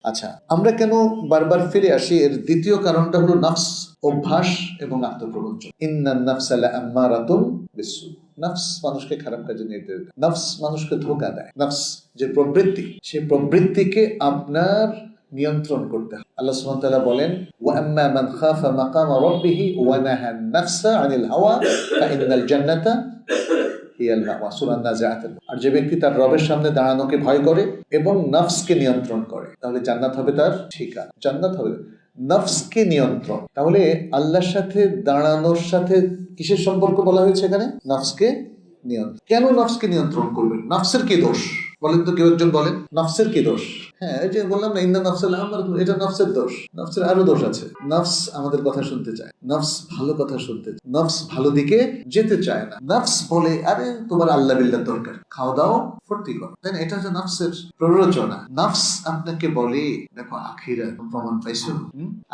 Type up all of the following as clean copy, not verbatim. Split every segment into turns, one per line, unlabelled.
আচ্ছা, আমরা কেন বারবার ফিরে আসি? এর দ্বিতীয় কারণটা হলো নফস, অভ্যাস এবং আত্মপ্রবঞ্চনা। ইন্নান নাফসা লাআম্মারাতুন বিসসু। নফস মানুষকে খারাপ কাজে নির্দেশ দেয়, নফস মানুষকে ধোঁকা দেয়। নফস যে প্রবৃত্তি, সেই প্রবৃত্তিকে আপনার নিয়ন্ত্রণ করতে হবে। আল্লাহ সুবহানাহু ওয়া তাআলা বলেন, ওয়া আম্মা মান খাফা মাকামা রাব্বিহি ওয়া নাহা নাফসা আনিল হাওয়া ফাইন্নাল জান্নাতা হিয়াল মাওয়া। সূরা নাজিআত। আর যে ব্যক্তি তার রবের সামনে দাঁড়ানোকে ভয় করে এবং নফসকে নিয়ন্ত্রণ করে, তাহলে জান্নাত হবে তার ঠিকানা। জান্নাত হবে নফসকে নিয়ন্ত্রণ। তাহলে আল্লাহর সাথে দাঁড়ানোর সাথে কিসের সম্পর্ক বলা হয়েছে এখানে? নফসকে নিয়ন্ত্রণ। কেন নফসকে নিয়ন্ত্রণ করবেন? নফসের কি দোষ বলেন তো? কেউ একজন বলেন নফসের কি দোষ? হ্যাঁ, এই যে বললাম না, ইন্না নফসা লাআম্মারাতুন, এটা নফসের দোষ। নফসের আরো দোষ আছে। নফস আমাদের কথা শুনতে চায়, নফস ভালো কথা শুনতে চায়, নফস ভালো দিকে যেতে চায় না। নফস বলে, আরে তোমার আল্লাহ বিল্লাহ দরকার, খাও দাও ফুর্তি করো, তাই না? এটা হচ্ছে নফসের প্ররোচনা। নফস আপনাকে বলে, দেখো আখিরাত প্রমাণ পাইছো,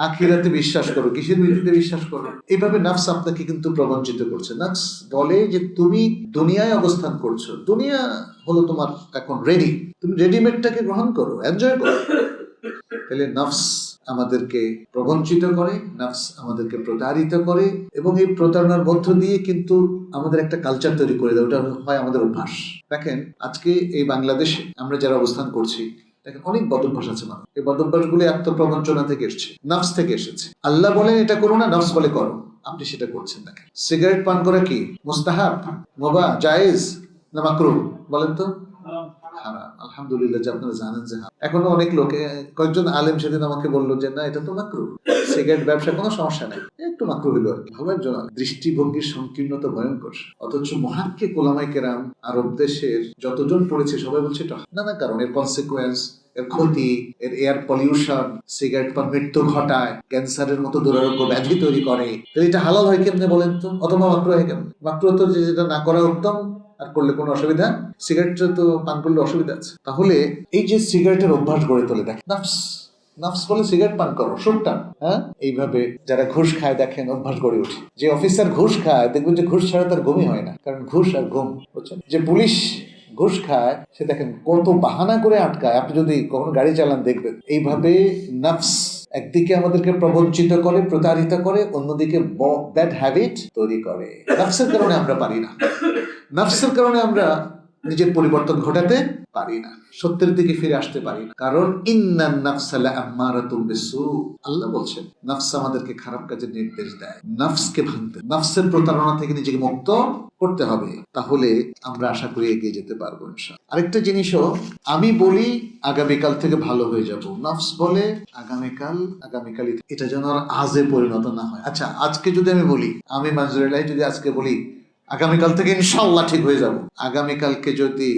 আখিরাতে বিশ্বাস করো, কিসের ভিত্তিতে বিশ্বাস করো? এইভাবে নফস আপনাকে কিন্তু প্রবঞ্চিত করছে। নফস বলে যে তুমি দুনিয়ায় অবস্থান করছো, দুনিয়া হলো তোমার এখন রেডি, তুমি রেডিমেডটাকে গ্রহণ করো, এনজয় করো। তাহলে নফস আমাদেরকে প্রবঞ্চিত করে, নফস আমাদেরকে প্রতারিত করে, এবং এই প্রতারণার মধ্য দিয়ে কিন্তু আমাদের একটা কালচার তৈরি করে দেয়। ওটা হয় আমাদের অভ্যাস। দেখেন, আজকে এই বাংলাদেশে আমরা যারা অবস্থান করছি, দেখেন অনেক বদভ্যাস আছে মানুষ। এই বদভ্যাসগুলো আত্মপ্রবঞ্চনা থেকে এসেছে, নফস থেকে এসেছে। আল্লাহ বলেন এটা করো না, নফস বলে করো, আপনি সেটা করছেন। দেখেন, সিগারেট পান করা কি মুস্তাহাব, মুবাহ, জায়েজ না মাকরুহ? বলেন তো। হারাম। আলহামদুলিল্লাহ যে আপনারা জানেন যে এখনো অনেক লোক, কয়েকজন আলেম সেদিন আমাকে বললো যে না, এটা তো মাকরুহ, সিগারেট ব্যবসা কোনো সমস্যা নেই, একটু মাকরুহ হলো আর কি। ভালো একজন দৃষ্টিভঙ্গির সংকীর্ণতা ভয়ঙ্কর। অথচ মুহাক্কিক উলামায়ে কেরাম আরব দেশের যতজন পড়েছে সবাই বলছে এটা নানা কারণ, এর কনসিকুয়েন্স, এর ক্ষতি, এর এয়ার পলিউশন, সিগারেট পান মৃত্যু ঘটায়, ক্যান্সারের মতো দুরারোগ্য ব্যাধি তৈরি করে। তাহলে এটা হালাল হয় কেমনে বলেন তো? অথবা মাকরুহ হয় কেমন? মাকরুহ তো যেটা না করা উত্তম, আর করলে কোনো অসুবিধা, সিগারেটটা তো পান করলে অসুবিধা আছে। তাহলে এই যে সিগারেটের অভ্যাস গড়ে তোলে, দেখ নফস, নফস বলে সিগারেট পান করো, সুটটা। হ্যাঁ, এইভাবে যারা ঘুষ খায় দেখেন অভ্যাস গড়ে ওঠে। যে অফিসার ঘুষ খায় দেখবেন যে ঘুষ ছাড়া তার ঘুমই হয় না, কারণ ঘুষ আর ঘুম, বুঝছেন? যে পুলিশ ঘুষ খায় সে দেখেন কত বাহানা করে আটকায়। আপনি যদি কখনো গাড়ি চালান দেখবেন এইভাবে নফস একদিকে আমাদেরকে প্রবঞ্চিত করে, প্রতারিত করে, অন্যদিকে ব্যাড হ্যাবিট তৈরি করে। নফসের কারণে আমরা পারি না, নফসের কারণে আমরা নিজের পরিবর্তন ঘটাতে পারি না, সত্যের দিকে ফিরে আসতে পারি না। কারণ ইন্নান নাফসা লাআম্মারাতুন বিসসু, আল্লাহ বলছেন নফস আমাদেরকে খারাপ কাজের নির্দেশ দেয়। নফসকে ভাঙতে, নফসের প্রতারণা থেকে নিজেকে মুক্ত করতে হবে, তাহলে আমরা আশা করি এগিয়ে যেতে পারবো ইনশাআল্লাহ। আরেকটা জিনিসও, আমি বলি আগামীকাল থেকে ভালো হয়ে যাব, নফস বলে আগামীকাল, এটা যেন আর আজে পরিণত না হয়। আচ্ছা, আজকে যদি আমি বলি, আমি মাজরুল্লাহ যদি আজকে বলি আগামীকাল থেকে ইনশাআল্লাহ ঠিক হয়ে যাব, আগামীকালকে যদি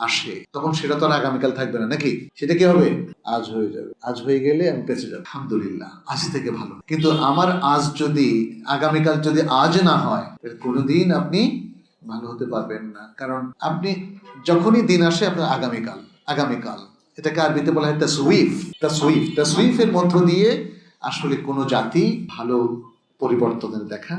আসে তখন সেটা তো আর আগামীকাল থাকবে না, নাকি? সেটা কি হবে? আজ হয়ে যাবে। আজ হয়ে গেলে আমি বেঁচে যাবো, আলহামদুলিল্লাহ, আজ থেকে ভালো। কিন্তু আমার আজ যদি আগামীকাল যদি আজ না হয়, তাহলে কোনোদিন আপনি ভালো হতে পারবেন না। কারণ আপনি যখনই দিন আসে আপনার আগামীকাল, এটাকে আরবিতে বলা হয় তাসউইফের মধ্য দিয়ে আসলে কোনো জাতি ভালো পরিবর্তনের দেখা